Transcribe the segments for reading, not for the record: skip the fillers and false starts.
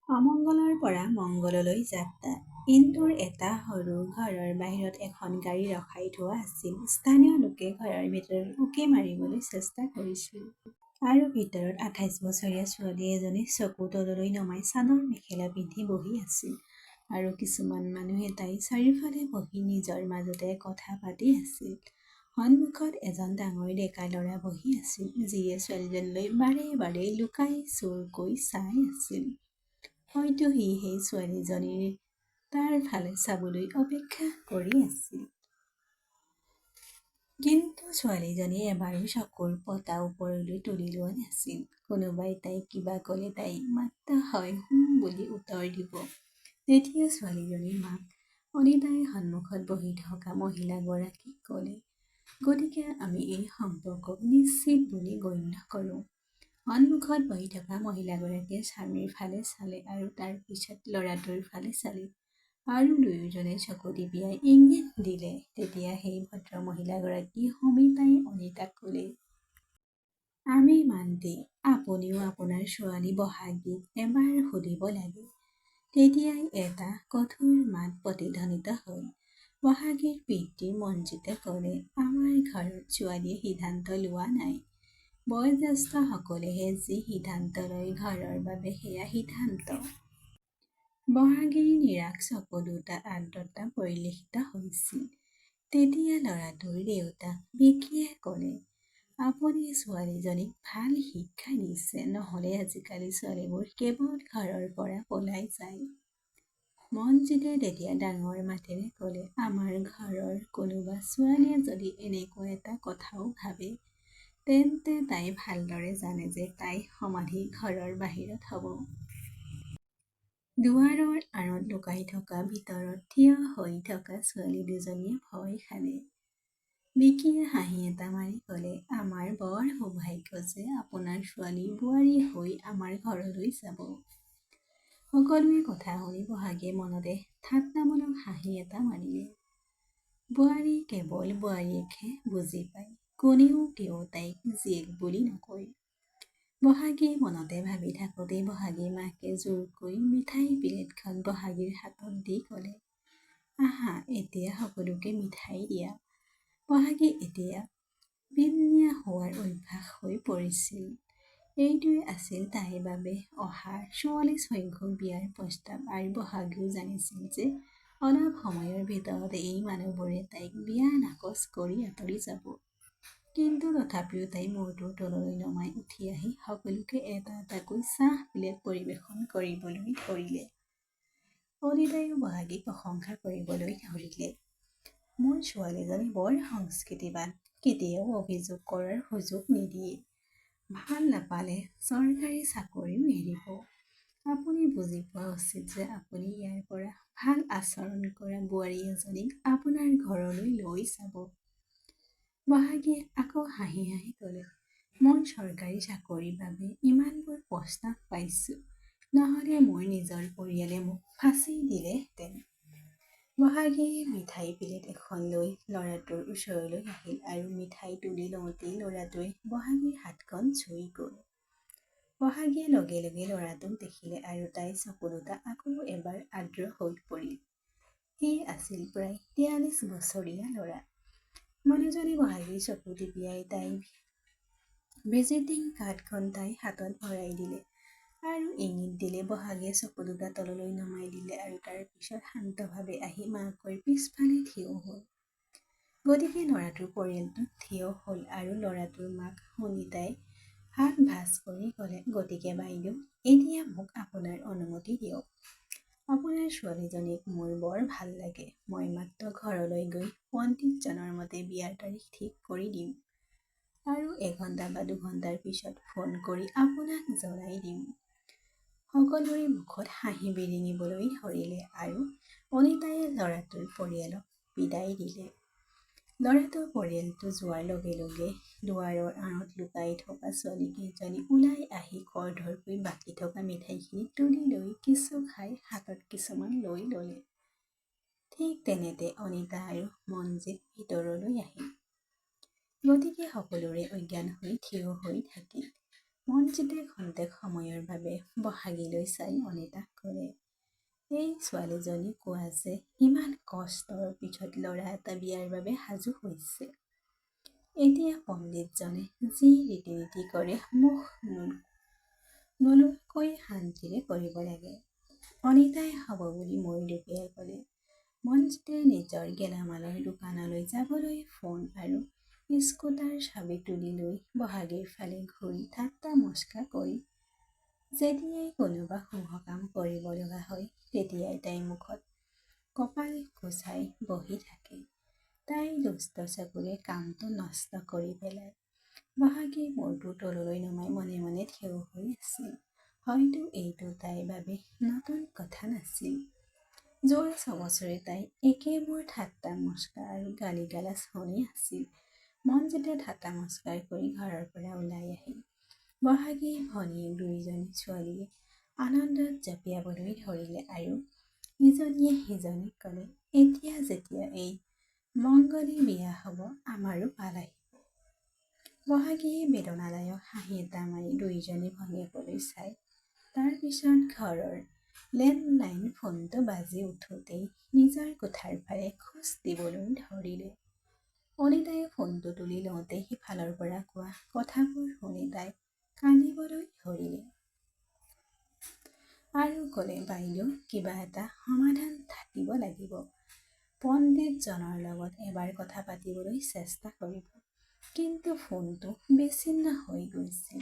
অমংগলৰ পৰা মংগললৈ যাত্ৰা। ইন্দুৰ এটা সৰু ঘৰৰ বাহিৰত এখন গাড়ী ৰখাই থোৱা আছিল। স্থানীয় লোকে ঘৰৰ ভিতৰত উকি মাৰিবলৈ চেষ্টা কৰিছিল। আৰু ভিতৰত ২৮ বছৰীয়া ছোৱালী এজনী চকু তললৈ নমাই চাদৰ মেখেলা পিন্ধি বহি আছিল। আৰু কিছুমান মানুহে তাইৰ চাৰিওফালে বহি নিজৰ মাজতে কথা পাতি আছিল। সন্মুখত এজন ডাঙৰ ডেকা ল'ৰা বহি আছিল, যিয়ে ছোৱালীজনীলৈ বাৰে বাৰে লুকাই চুৰকৈ চাই আছিল। হয়তো সি সেই ছোৱালীজনীৰ তাৰ ফালে চাবলৈ অপেক্ষা কৰি আছিল। কিন্তু ছোৱালীজনীয়ে এবাৰো চকুৰ পতা ওপৰলৈ তুলি লোৱা নাছিল। কোনোবাই তাইক কিবা ক'লে তাই মাত্ৰ হয় বুলি উত্তৰ দিব। তেতিয়া ছোৱালীজনীৰ মাক অনিতাই সন্মুখত বহি থকা মহিলাগৰাকীক ক'লে, গতিকে আমি এই সম্পৰ্কক নিশ্চিত বুলি গণ্য কৰোঁ। সন্মুখত বহি থকা মহিলাগৰাকীয়ে স্বামীৰ ফালে চালে আৰু তাৰ পিছত ল'ৰাটোৰ ফালে চালে আৰু দুয়োজনে চকু টিপিয়াই ইংগিত দিলে। তেতিয়া সেই ভদ্ৰ মহিলাগৰাকী সমিতাই অনিতাক ক'লে, আমি মান্তি, আপুনিও আপোনাৰ ছোৱালী বহাগীক এবাৰ সুধিব লাগে। তেতিয়াই এটা কঠোৰ মাত প্ৰতিধ্বনিত হ'ল। বহাগীৰ পিতৃ মনজিতে ক'লে, আমাৰ ঘৰত ছোৱালীয়ে সিদ্ধান্ত লোৱা নাই। বয়োজ্যেষ্ঠসকলেহে যি সিদ্ধান্ত লয় ঘৰৰ বাবে সেয়া সিদ্ধান্ত। বহাগীৰ নিৰাশ চকু দুটাত আৰ্দ্ৰতা পৰিলক্ষিত হৈছিল। তেতিয়া ল'ৰাটোৰ দেউতাক বিকিয়ে ক'লে, আপুনি ছোৱালীজনীক ভাল শিক্ষা দিছে, নহ'লে আজিকালি ছোৱালীবোৰ কেৱল ঘৰৰ পৰা পলাই যায়। মনজিতে তেতিয়া ডাঙৰ মাতেৰে ক'লে, আমাৰ ঘৰৰ কোনোবা ছোৱালীয়ে যদি এনেকুৱা এটা কথাও ভাবে, তেন্তে তাই ভালদৰে জানে যে তাইৰ সমাধি ঘৰৰ বাহিৰত হ'ব। দুৱাৰৰ আঁৰত লুকাই থকা ভিতৰত থিয় হৈ থকা ছোৱালী দুজনীয়ে ভয় খালে। বিকিয়ে হাঁহি এটা মাৰি ক'লে, আমাৰ বৰ সৌভাগ্য যে আপোনাৰ ছোৱালী বোৱাৰী হৈ আমাৰ ঘৰলৈ যাব। সকলোৱে কথা শুনি বহাগীয়ে মনতে ঠাট্টামূলক হাঁহি এটা মাৰিলে। বোৱাৰী কেৱল বোৱাৰীয়েকহে বুজি পায়, কোনেও কিয় তাইক জীয়েক বুলি নকয়। বহাগীয়ে মনতে ভাবি থাকোঁতেই বহাগীৰ মাকে জোৰকৈ মিঠাই প্লেটখন বহাগীৰ হাতত দি ক'লে, আহা এতিয়া সকলোকে মিঠাই দিয়া। বহাগী এতিয়া বিননিয়া হোৱাৰ অভ্যাস হৈ পৰিছিল। এইটোৱে আছিল তাইৰ বাবে অহা ৪৪ সংখ্যক বিয়াৰ প্ৰস্তাৱ আৰু বহাগীও জানিছিল যে অলপ সময়ৰ ভিতৰতে এই মানুহবোৰে তাইক বিয়া নাকচ কৰি আঁতৰি যাব। কিন্তু তথাপিও তাই মূৰটো তললৈ নমাই উঠি আহি সকলোকে এটা এটাকৈ চাহ প্লেট পৰিৱেশন কৰিবলৈ ধৰিলে। অনিতাইও বহাগীক প্ৰশংসা কৰিবলৈ ধৰিলে। মোৰ ছোৱালীজনী বৰ সংস্কৃতিবান, কেতিয়াও অভিযোগ কৰাৰ সুযোগ নিদিয়ে। ভাল নাপালে চৰকাৰী চাকৰিও এৰিব। আপুনি বুজি পোৱা উচিত যে আপুনি ইয়াৰ পৰা ভাল আচৰণ কৰা বোৱাৰী এজনীক আপোনাৰ ঘৰলৈ লৈ যাব। বহাগীয়ে আকৌ হাঁহি হাঁহি ক'লে, মই চৰকাৰী চাকৰিৰ বাবে ইমানবোৰ প্ৰস্তাৱ পাইছোঁ, নহ'লে মোৰ নিজৰ পৰিয়ালে মোক ফাঁচি দিলেহেঁতেন। বহাগীয়ে মিঠাই প্লেট এখন লৈ ল'ৰাটোৰ ওচৰলৈ আহিল আৰু মিঠাই তুলি লওঁতেই ল'ৰাটোৱে বহাগীৰ হাতখন চুই গ'ল। বহাগীয়ে লগে লগে ল'ৰাটোক দেখিলে আৰু তাইৰ চকু দুটা আকৌ এবাৰ আৰ্দ্ৰ হৈ পৰিল। সি আছিল প্ৰায় ৪৩ বছৰীয়া ল'ৰা। মানুহজনে বহাগীৰ চকু টিপিয়াই তাইৰ ভিজিটিং কাৰ্ডখন তাইৰ হাতত ভৰাই দিলে আৰু ইংগিত দিলে। বহাগীয়ে চকু দুটা তললৈ নমাই দিলে আৰু তাৰ পিছত শান্তভাৱে আহি মাকৰ পিছফালে থিয় হ'ল। গতিকে ল'ৰাটোৰ পৰিয়ালটো থিয় হ'ল আৰু ল'ৰাটোৰ মাক সুনিতাই হাত ভাঁজ কৰি ক'লে, গতিকে বাইদেউ, এতিয়া মোক আপোনাৰ অনুমতি দিয়ক। আপোনাৰ ছোৱালীজনীক মোৰ বৰ ভাল লাগে। মই মাত্ৰ ঘৰলৈ গৈ পণ্ডিতজনৰ মতে বিয়াৰ তাৰিখ ঠিক কৰি দিম আৰু ১ ঘণ্টা বা ২ ঘণ্টাৰ পিছত ফোন কৰি আপোনাক জনাই দিম। সকলোৰে মুখত হাঁহি বিৰিঙিবলৈ ধৰিলে আৰু অনিতায়ে ল'ৰাটোৰ পৰিয়ালক বিদায় দিলে। ল'ৰাটোৰ পৰিয়ালটো যোৱাৰ লগে লগে দুৱাৰৰ আঁৰত লুকাই থকা ছোৱালীকেইজনী ওলাই আহি খৰধৰকৈ বাকী থকা মিঠাইখিনি তুলি লৈ কিছু খাই হাতত কিছুমান লৈ ল'লে। ঠিক তেনেতে অনিতা আৰু মনজিত ভিতৰলৈ আহিল। গতিকে সকলোৰে অজ্ঞান হৈ থিয় হৈ থাকিল। মনজিতে খন্তেক সময়ৰ বাবে বহাগীলৈ চাই অনিতাক ক'লে, এই ছোৱালীজনী কোৱা যে ইমান কষ্টৰ পিছত ল'ৰা এটা বিয়াৰ বাবে সাজু হৈছে। এতিয়া পণ্ডিতজনে যি ৰীতি নীতি কৰে মুখ নোলোৱাকৈ শান্তিৰে কৰিব লাগে। অনিতাই হ'ব বুলি মূৰ দুপিয়াই ক'লে। মনজিতে নিজৰ গেলামালৰ দোকানলৈ যাবলৈ ফোন আৰু স্কুটাৰ চাবি তুলি লৈ বহাগীৰ ফালে ঘূৰি ঠাট্টা মস্কা কৰি যেতিয়াই কোনোবা শুভ কাম কৰিব লগা হয় তেতিয়াই তাইৰ মুখত কপাল কুচাই বহি থাকে। তাই দুষ্ট চকুৰে কামটো নষ্ট কৰি পেলায়। বহাগী মূৰটো তললৈ নমাই মনে মনে থিয় হৈ আছিল। হয়তো এইটো তাইৰ বাবে নতুন কথা নাছিল। যোৱা 6 বছৰে তাই একেবোৰ ঠাট্টা মস্কা আৰু গালি গালাজ শুনি আছিল। মনজিতে ঠাট্টা মস্কাৰ কৰি ঘৰৰ পৰা ওলাই আহিল। বহাগী ভনীয়েক দুয়োজনী ছোৱালীয়ে আনন্দত জঁপিয়াবলৈ ধৰিলে আৰু ইজনীয়ে সিজনীক ক'লে, এতিয়া যেতিয়া এই মংগলী বিয়া হ'ব আমাৰো পাল আহিব। বহাগীয়ে বেদনাদায়ক হাঁহি এটা মাৰি দুয়োজনী ভনীয়েকলৈ চাই তাৰ পিছত ঘৰৰ লেণ্ডলাইন ফোনটো বাজি উঠোতেই নিজৰ কোঠাৰ ফালে খোজ দিবলৈ ধৰিলে। অনিতাই ফোনটো তুলি লওঁতে সিফালৰ পৰা কোৱা কথাবোৰ শুনি তাই কান্দিবলৈ ধৰিলে আৰু ক'লে, বাইদেউ কিবা এটা সমাধান থাকিব লাগিব। পণ্ডিতজনৰ লগত এবাৰ কথা পাতিবলৈ চেষ্টা কৰিব। কিন্তু ফোনটো বিচ্ছিন্ন হৈ গৈছিল।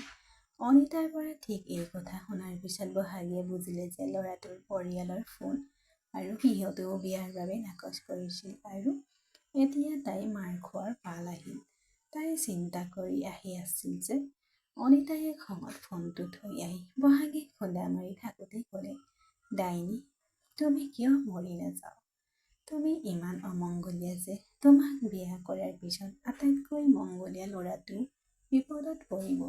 অনিতাৰ পৰা ঠিক এই কথা শুনাৰ পিছত বহাগীয়ে বুজিলে যে ল'ৰাটোৰ পৰিয়ালৰ ফোন আৰু সিহঁতেও বিয়াৰ বাবে নাকচ কৰিছিল আৰু এতিয়া তাই মাৰ খোৱাৰ পাল আহিল। তাই চিন্তা কৰি আহি আছিল যে অনিতায়ে খঙত ফোনটো থৈ আহি বহাগীক খুন্দা মাৰি থাকোঁতে ক'লে, ডাইনী তুমি কিয় মৰি নাযাওঁ? তুমি ইমান অমংগলীয়া যে তোমাক বিয়া কৰাৰ পিছত আটাইতকৈ মংগলীয়া ল'ৰাটো বিপদত পৰিব।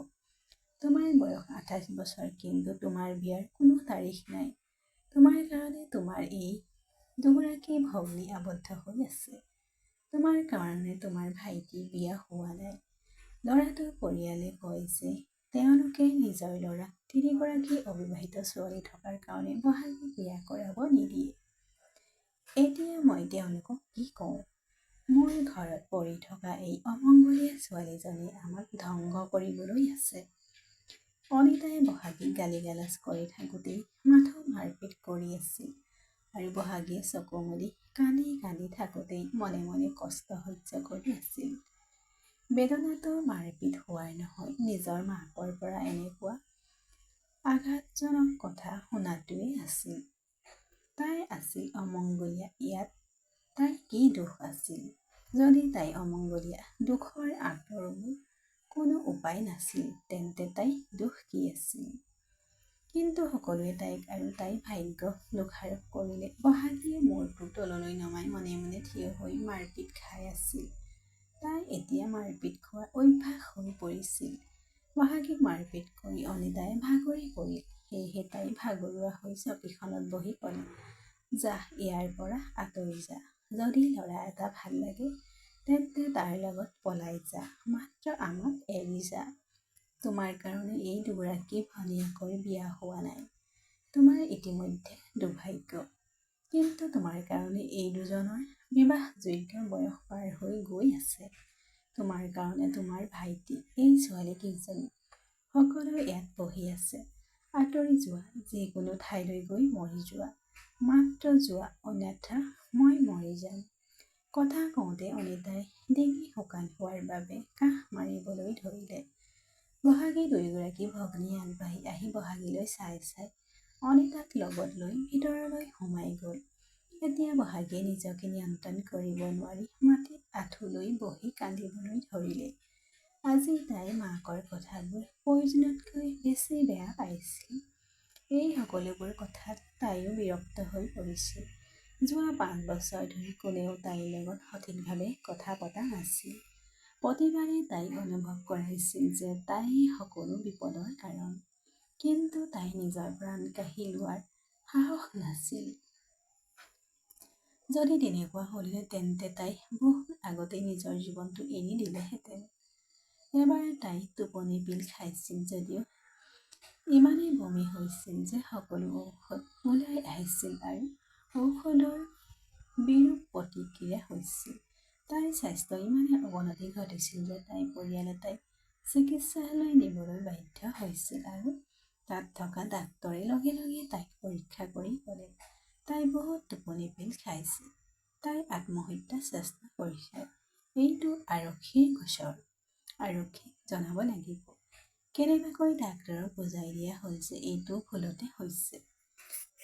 তোমাৰ বয়স 28 বছৰ কিন্তু তোমাৰ বিয়াৰ কোনো তাৰিখ নাই। তোমাৰ কাৰণে তোমাৰ এই দুগৰাকী ভগ্নী আবদ্ধ হৈ আছে। তোমাৰ কাৰণে তোমাৰ ভাইটি বিয়া হোৱা নাই। ল'ৰাটোৰ পৰিয়ালে কয় যে তেওঁলোকে নিজৰ ল'ৰাক 3গৰাকী অবিবাহিত ছোৱালী থকাৰ কাৰণে বহাগীক বিয়া কৰাব নিদিয়ে। এতিয়া মই তেওঁলোকক কি কওঁ? মোৰ ঘৰত পৰি থকা এই অমংগলীয়া ছোৱালীজনীয়ে আমাক ধ্বংস কৰিবলৈ আছে। অনিতাই বহাগীক গালি গালাজ কৰি থাকোঁতেই মাথো মাৰপিট কৰি আছিল আৰু বহাগীয়ে চকু মুদি কান্দি কান্দি থাকোঁতেই মনে মনে কষ্ট সহ্য কৰি আছিল। বেদনাটো মাৰপিট হোৱাৰ নহয়, নিজৰ মাকৰ পৰা এনেকুৱা আঘাতজনক কথা শুনাটোৱেই আছিল। তাই আছিল অমংগলীয়া, ইয়াত তাইৰ কি দোষ আছিল? যদি তাই অমংগলীয়া, দোষৰ আঁতৰাব কোনো উপায় নাছিল, তেন্তে তাইৰ দোষ কি আছিল? কিন্তু সকলোৱে তাইক আৰু তাইৰ ভাগ্যক দোষাৰোপ কৰিলে। বহাগীয়ে মূৰটো তললৈ নমাই মনে মনে থিয় হৈ মাৰপিট খাই আছিল। তাই এতিয়া মাৰপিট খোৱাৰ অভ্যাস হৈ পৰিছিল। বহাগীক মাৰপিট কৰি অনিতাই ভাগৰি পৰিল। সেয়েহে তাই ভাগৰুৱা হৈ চকীখনত বহি ক'লে, যাহ ইয়াৰ পৰা আঁতৰি যা। যদি ল'ৰা এটা ভাল লাগে তেন্তে তাৰ লগত পলাই যা, মাত্ৰ আমাক এৰি যা। তোমাৰ কাৰণে এই দুগৰাকী ভনীয়েকৰ বিয়া হোৱা নাই। তোমাৰ ইতিমধ্যে দুৰ্ভাগ্য। কিন্তু তোমাৰ কাৰণে এই দুজনৰ বিবাহযোগ্য বয়স পাৰ হৈ গৈ আছে। তোমাৰ কাৰণে তোমাৰ ভাইটি, এই ছোৱালী কেইজনী সকলো ইয়াত বহি আছে। আঁতৰি যোৱা, যিকোনো ঠাইলৈ গৈ মৰি যোৱা। মাত্ৰ যোৱা, অন্যথা মই মৰি যাম। কথা কওঁতে অনিতাই ডিঙি শুকান হোৱাৰ বাবে কাহ মাৰিবলৈ ধৰিলে। বহাগী দুয়োগৰাকী ভগ্নীয়ে আগবাঢ়ি আহি বহাগীলৈ চাই চাই অনিতাক লগত লৈ ভিতৰলৈ সোমাই গ'ল। এতিয়া বহাগীয়ে নিজকে নিয়ন্ত্ৰণ কৰিব নোৱাৰি মাটিত আঁঠু লৈ বহি কান্দিবলৈ ধৰিলে। আজি তাই মাকৰ কথাবোৰ প্ৰয়োজনতকৈ বেছি বেয়া পাইছিল। এই সকলোবোৰ কথাত তাইও বিৰক্ত হৈ পৰিছিল। যোৱা 5 বছৰ ধৰি কোনেও তাইৰ লগত সঠিকভাৱে কথা পতা নাছিল। প্ৰতিবাৰেই তাইক অনুভৱ কৰাইছিল যে তাই সকলো বিপদৰ কাৰণ। কিন্তু তাই নিজৰ প্ৰাণ কাঢ়ি লোৱাৰ সাহস নাছিল। যদি তেনেকুৱা হ'লহেঁতেন তেন্তে তাই বহুত আগতেই নিজৰ জীৱনটো এৰি দিলেহেঁতেন। এবাৰ তাই টোপনি পিল খাইছিল যদিও ইমানেই বমি হৈছিল যে সকলো ঔষধ ওলাই আহিছিল আৰু ঔষধৰ বিৰূপ প্ৰতিক্ৰিয়া হৈছিল। তাইৰ স্বাস্থ্য ইমানেই অৱনতি ঘটিছিল যে তাইৰ পৰিয়ালে তাইক চিকিৎসালয় নিবলৈ বাধ্য হৈছিল আৰু তাত থকা ডাক্তৰে লগে লগে তাইক পৰীক্ষা কৰি ক'লে তাই বহুত টোপনি পিল খাইছিল। তাই আত্মহত্যাৰ চেষ্টা কৰিছে। এইটো আৰক্ষীৰ গোচৰ। আৰক্ষীক জনাব লাগিব। কেনেবাকৈ ডাক্তৰক বুজাই দিয়া হ'ল যে এইটো ভুলতে হৈছে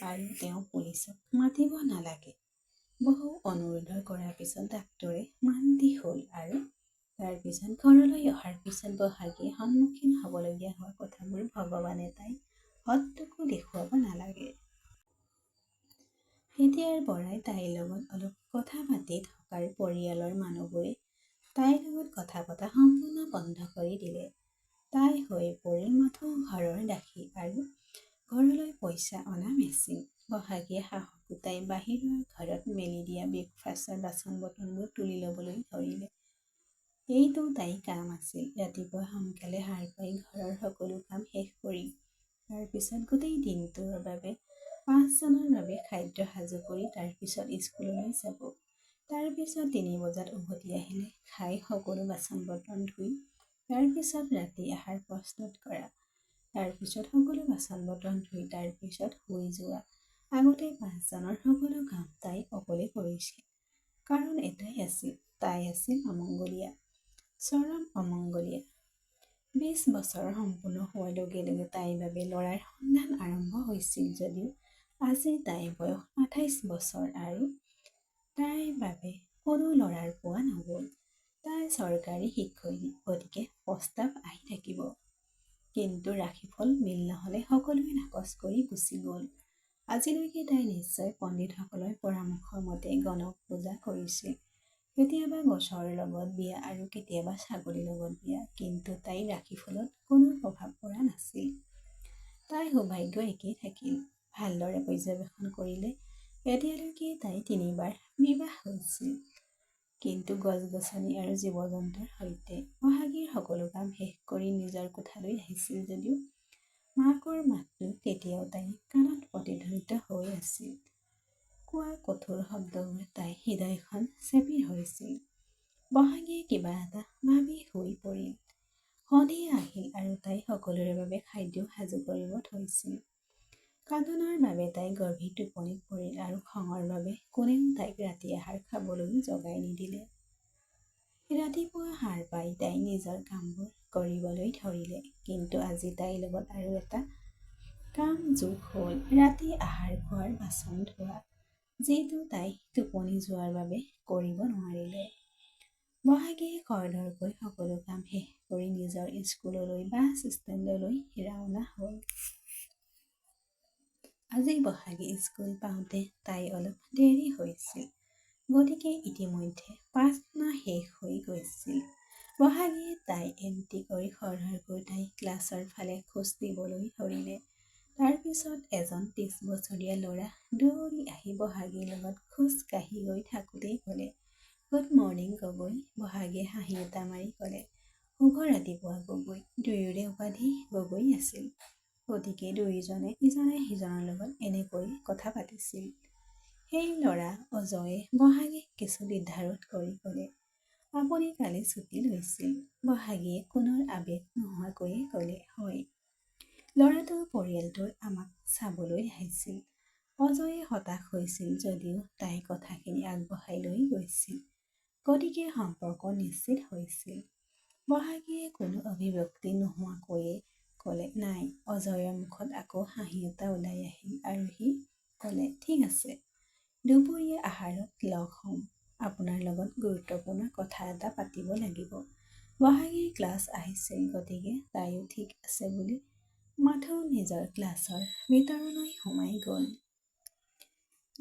আৰু তেওঁ পুলিচক মাতিব নালাগে। বহু অনুৰোধ কৰাৰ পিছত ডাক্তৰে মান্তি হ'ল আৰু তাৰ পিছত ঘৰলৈ অহাৰ পিছত বহাগীয়ে সন্মুখীন হ'বলগীয়া হোৱা কথাবোৰ ভগৱানে তাইক হতটকো দেখুৱাব নালাগে। তেতিয়াৰ পৰাই তাইৰ লগত অলপ কথা পাতি থকাৰ পৰিয়ালৰ মানুহবোৰে তাইৰ লগত কথা পতা সম্পূৰ্ণ বন্ধ কৰি দিলে। তাই হৈ পৰিল মাথো ঘৰৰ দাসী আৰু ঘৰলৈ পইচা অনা মেচিন। বহাগীয়ে সাহস গোটাই বাহিৰৰ ঘৰত মেলি দিয়া ব্ৰেকফাষ্টৰ বাচন বৰ্তনবোৰ তুলি ল'বলৈ ধৰিলে। এইটো তাইৰ কাম আছিল। ৰাতিপুৱা সোনকালে সাৰ পাই ঘৰৰ সকলো কাম শেষ কৰি তাৰপিছত গোটেই দিনটোৰ বাবে 5 জনৰ বাবে খাদ্য সাজু কৰি তাৰপিছত স্কুললৈ যাব। তাৰপিছত 3 বজাত উভতি আহিলে খাই সকলো বাচন বৰ্তন ধুই তাৰপিছত ৰাতি আহাৰ প্ৰস্তুত কৰা। তাৰপিছত সকলো বাচন বৰ্তন ধুই তাৰপিছত শুই যোৱা। আগতে 5 জনৰ সকলো কাম তাই অকলে কৰিছিল। কাৰণ এটাই আছিল, তাই আছিল অমংগলীয়া, চৰম অমংগলীয়া। 20 বছৰ সম্পূৰ্ণ হোৱাৰ লগে লগে তাইৰ বাবে ল'ৰাৰ সন্ধান আৰম্ভ হৈছিল যদিও আজি তাইৰ বয়স 28 বছৰ আৰু তাইৰ বাবে কোনো ল'ৰাৰ পোৱা নগ'ল। তাই চৰকাৰী শিক্ষয়িত্ৰী, গতিকে প্ৰস্তাৱ আহি থাকিব। কিন্তু ৰাশিফল মিল নহ'লে সকলোৱে নাকচ কৰি গুচি গ'ল। আজিলৈকে তাই নিশ্চয় পণ্ডিতসকলৰ পৰামৰ্শ মতে গণক পূজা কৰিছিল। কেতিয়াবা গছৰ লগত বিয়া আৰু কেতিয়াবা ছাগলীৰ লগত বিয়া। কিন্তু তাইৰ ৰাশিফলত কোনো প্ৰভাৱ পৰা নাছিল। তাইৰ সৌভাগ্য একেই থাকিল। ভালদৰে পৰ্যবেক্ষণ কৰিলে এতিয়ালৈকে তাই 3 বাৰ বিবাহ হৈছিল। কিন্তু গছ-গছনি আৰু জীৱ-জন্তুৰ সৈতে বহাগীৰ সকলো কাম শেষ কৰি নিজৰ কোঠালৈ আহিছিল যদিও মাকৰ মাতটো তেতিয়াও তাইৰ কাণত প্ৰতিধ্বনিত হৈ আছিল। কোৱা কঠোৰ শব্দবোৰ তাইৰ হৃদয়খন চেপি ধৰিছিল। বহাগীয়ে কিবা এটা ভাবি শুই পৰিল। সন্ধিয়া আহিল আৰু তাই সকলোৰে বাবে খাদ্য সাজু কৰিব থৈছিল। কান্দোনৰ বাবে তাই গভীৰ টোপনিত পৰিল আৰু খঙৰ বাবে কোনেও তাইক ৰাতি আহাৰ খাবলৈ জগাই নিদিলে। ৰাতিপুৱা সাৰ পাই তাই নিজৰ কামবোৰ কৰিবলৈ ধৰিলে। কিন্তু আজি তাইৰ লগত আৰু এটা কাম যোগ হ'ল, ৰাতি আহাৰ খোৱাৰ বাচন ধোৱা, যিটো তাই টোপনি যোৱাৰ বাবে কৰিব নোৱাৰিলে। বহাগীয়ে খৰধৰকৈ সকলো কাম শেষ কৰি নিজৰ স্কুললৈ বাছ ষ্টেণ্ডলৈ ৰাওনা হ'ল। আজি বহাগী স্কুল পাওঁতে তাই অলপ দেৰি হৈছিল। গতিকে ইতিমধ্যে প্ৰাৰ্থনা শেষ হৈ গৈছিল। বহাগীয়ে টাই এণ্টি কৰি খৰধৰকৈ তাই ক্লাছৰ ফালে খোজ দিবলৈ ধৰিলে। তাৰপিছত এজন 30 বছৰীয়া ল'ৰা দৌৰি আহি বহাগীৰ লগত খোজ কাঢ়ি গৈ থাকোঁতেই ক'লে, গুড মৰ্ণিং গগৈ। বহাগীয়ে হাঁহি এটা মাৰি ক'লে, শুভ ৰাতিপুৱা গগৈ। দুয়োৰে উপাধি গগৈ আছিল। গতিকে দুয়োজনে ইজনে সিজনৰ লগত এনেকৈ কথা পাতিছিল। সেই ল'ৰা অজয়ে বহাগীক কিছু দ্বিধাবোধ কৰি ক'লে, আপুনি কালি ছুটী লৈছিল। বহাগীয়ে কোনো আৱেগ নোহোৱাকৈয়ে ক'লে, হয়। ল'ৰাটোৰ পৰিয়ালটোৰ আমাক চাবলৈ আহিছিল। অজয়ে হতাশ হৈছিল যদিও তাই কথাখিনি আগবঢ়াই লৈ গৈছিল। গতিকে সম্পৰ্ক নিশ্চিত হৈছিল। বহাগীয়ে কোনো অভিব্যক্তি নোহোৱাকৈয়ে ক'লে, নাই। অজয়ৰ মুখত আকৌ হাঁহি এটা ওলাই আহিল আৰু সি ক'লে, ঠিক আছে, দুপৰীয়া আহাৰত লগ হ'ম। আপোনাৰ লগত গুৰুত্বপূৰ্ণ কথা এটা পাতিব লাগিব। বহাগীৰ ক্লাছ আহিছিল, গতিকে তাইও ঠিক আছে বুলি মাথো নিজৰ ক্লাছৰ ভিতৰলৈ সোমাই গ'ল।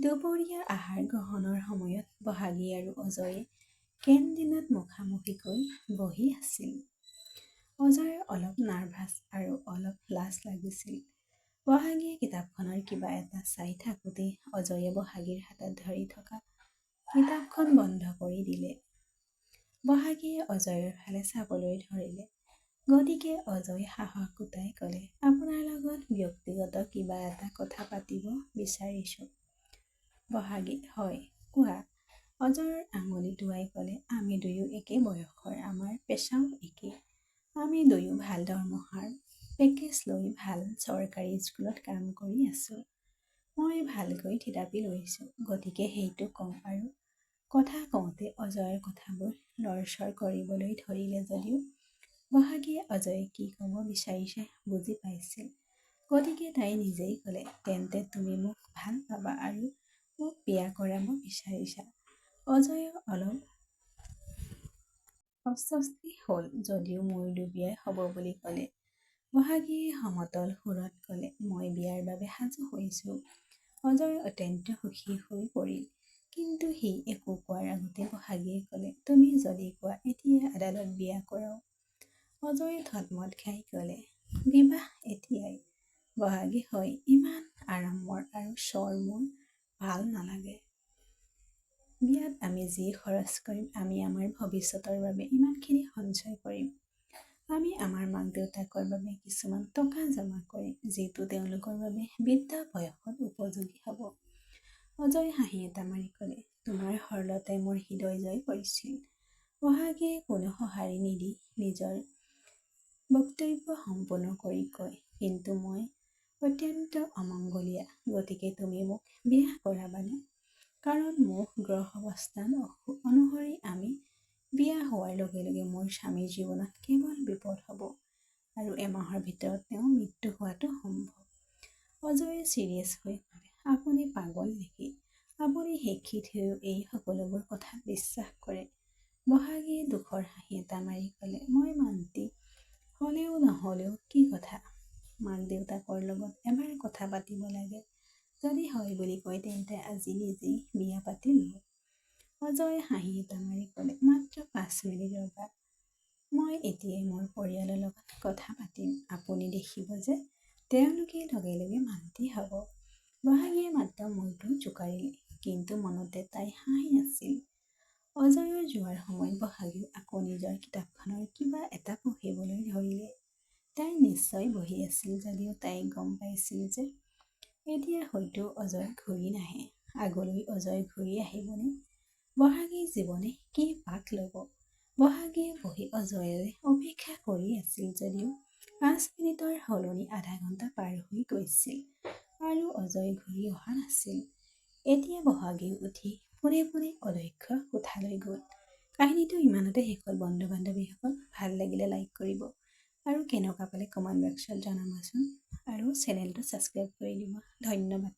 দুপৰীয়া আহাৰ গ্ৰহণৰ সময়ত বহাগী আৰু অজয়ে কেণ্টিনত মুখামুখিকৈ বহি আছিল। অজয়ৰ অলপ নাৰ্ভাছ আৰু অলপ লাজ লাগিছিল। বহাগীয়ে কিতাপখনৰ কিবা এটা চাই থাকোঁতেই অজয়ে বহাগীৰ হাতত ধৰি থকা কিতাপখন বন্ধ কৰি দিলে। বহাগীয়ে অজয়ৰ ফালে চাবলৈ ধৰিলে। গতিকে অজয় সাহস গোটাই ক'লে, আপোনাৰ লগত ব্যক্তিগত কিবা এটা কথা পাতিব বিচাৰিছোঁ। বহাগী, হয় কোৱা। অজয়ৰ আঙুলি টোৱাই ক'লে, আমি দুয়ো একে বয়সৰ, আমাৰ পেচাও একে। আমি দুয়ো ভাল দৰমহাৰ পেকেজ লৈ ভাল চৰকাৰী স্কুলত কাম কৰি আছোঁ। মই ভালকৈ থিতাপি লৈছোঁ, গতিকে সেইটো কওঁ। আৰু কথা কওঁতে অজয়ৰ কথাবোৰ লৰচৰ কৰিবলৈ ধৰিলে যদিও বহাগীয়ে অজয়ে কি ক'ব বিচাৰিছে বুজি পাইছিল। গতিকে তাই নিজেই ক'লে, তেন্তে তুমি মোক ভাল পাবা আৰু মোক বিয়া কৰাব বিচাৰিছা। অজয়ৰ অলপ অস্বস্তি হ'ল যদিও মূৰদুবিয়াই হ'ব বুলি ক'লে। বহাগীয়ে সমতল সুৰত ক'লে, মই বিয়াৰ বাবে সাজু হৈছোঁ। অজয় অত্যন্ত সুখী হৈ পৰিল। কিন্তু সি একো কোৱাৰ আগতে বহাগীয়ে ক'লে, তুমি যদি কোৱা এতিয়া আদালত বিয়া কৰাও। অজয়ে থতমত খাই ক'লে, বিবাহ এতিয়াই। বহাগী, হয়, ইমান আড়ম্বৰ আৰু চৰ মোৰ ভাল নালাগে। বিয়াত আমি যি খৰচ কৰিম, আমি আমাৰ ভৱিষ্যতৰ বাবে ইমানখিনি সঞ্চয় কৰিম। আমি আমাৰ মাক দেউতাকৰ বাবে কিছুমান টকা জমা কৰিম, যিটো তেওঁলোকৰ বাবে বৃদ্ধ বয়সত উপযোগী হ'ব। অজয় হাঁহি এটা মাৰি ক'লে, তোমাৰ সৰলতাই মোৰ হৃদয় জয় কৰিছিল। বহাগীয়ে কোনো সঁহাৰি নিদি নিজৰ বক্তব্য সম্পূৰ্ণ কৰি কয়, কিন্তু মই অত্যন্ত অমংগলীয়া, গতিকে তুমি মোক বিয়া কৰাবানে? কাৰণ মোৰ গ্ৰহ অৱস্থান অনুসৰি আমি বিয়া হোৱাৰ লগে লগে মোৰ স্বামীৰ জীৱনত কেৱল বিপদ হ'ব আৰু এমাহৰ ভিতৰত তেওঁ মৃত্যু হোৱাটো সম্ভৱ। অজয়ে চিৰিয়াছ হৈ ক'লে, আপুনি পাগল নেকি? আপুনি শিক্ষিত হৈও এই সকলোবোৰ কথা বিশ্বাস কৰে। বহাগীয়ে দুখৰ হাঁহি এটা মাৰি ক'লে, মই মান্তি হ'লেও নহ'লেও কি কথা? মাক দেউতাকৰ লগত এবাৰ কথা পাতিব লাগে। যদি হয় বুলি কয় তেন্তে আজি নিজেই বিয়া পাতি লওঁ। অজয়ে হাঁহি এটা মাৰি ক'লে, মাত্ৰ 5 মিনিট ৰ'বা। মই এতিয়াই মোৰ পৰিয়ালৰ লগত কথা পাতিম। আপুনি দেখিব যে তেওঁলোকে লগে লগে মান্তি হ'ব। বহাগীয়ে মাত্ৰ মূৰটো জোকাৰিলে, কিন্তু মনতে তাই হাঁহি আছিল। অজয়ৰ যোৱাৰ সময়ত বহাগীও আকৌ নিজৰ কিতাপখনৰ কিবা এটা পঢ়িবলৈ ধৰিলে। তাই নিশ্চয় বহি আছিল যদিও তাই গম পাইছিল যে এতিয়া হয়তো অজয় ঘূৰি নাহে। আগলৈ অজয় ঘূৰি আহিবনে? বহাগীৰ জীৱনে কি পাক ল'ব? বহাগীয়ে বহি অজয়ৰে অপেক্ষা কৰি আছিল যদিও 5 মিনিটৰ সলনি আধা ঘণ্টা পাৰ হৈ গৈছিল আৰু অজয় ঘূৰি অহা নাছিল। এতিয়া বহাগীও উঠি পোনে পোনে অধ্যক্ষ কোঠালৈ গ'ল। কাহিনীটো ইমানতে শেষ হ'ল। বন্ধু বান্ধৱীসকল, ভাল লাগিলে লাইক কৰিব আৰু কেনেকুৱা পালে কমেণ্ট বক্সত জনাবচোন আৰু চেনেলটো ছাবস্ক্ৰাইব কৰি দিব। ধন্যবাদ।